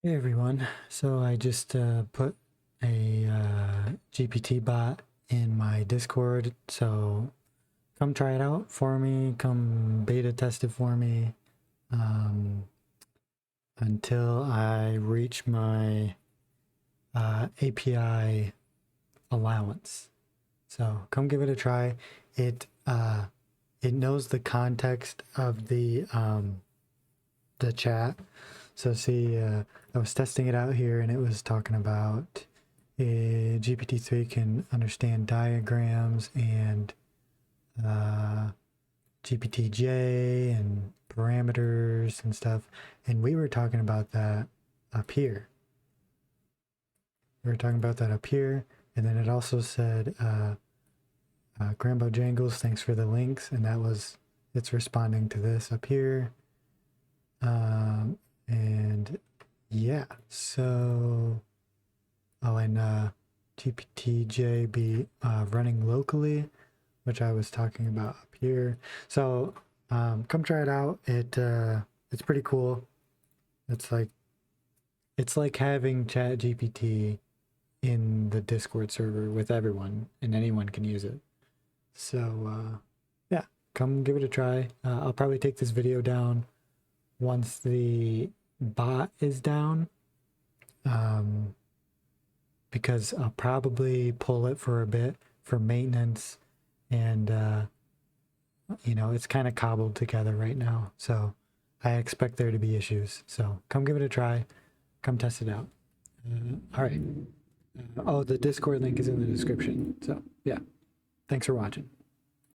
Hey everyone, so I just put a GPT bot in my Discord, so come try it out for me, come beta test it for me um, until I reach my API allowance. So come give it a try. It knows the context of the chat. So see, I was testing it out here and it was talking about GPT-3 can understand diagrams and GPT-J and parameters and stuff. And we were talking about that up here. We were talking about that up here. And then it also said, Grambo Jangles, thanks for the links. And it's responding to this up here. And yeah, so, and GPTJ be running locally, which I was talking about up here. So come try it out. It's pretty cool. It's like having ChatGPT in the Discord server with everyone, and anyone can use it. So yeah, come give it a try. I'll probably take this video down once the bot is down, because I'll probably pull it for a bit for maintenance, and it's kind of cobbled together right now, so I expect there to be issues. So come give it a try, come test it out. All right. Oh, the Discord link is in the description. So yeah, thanks for watching.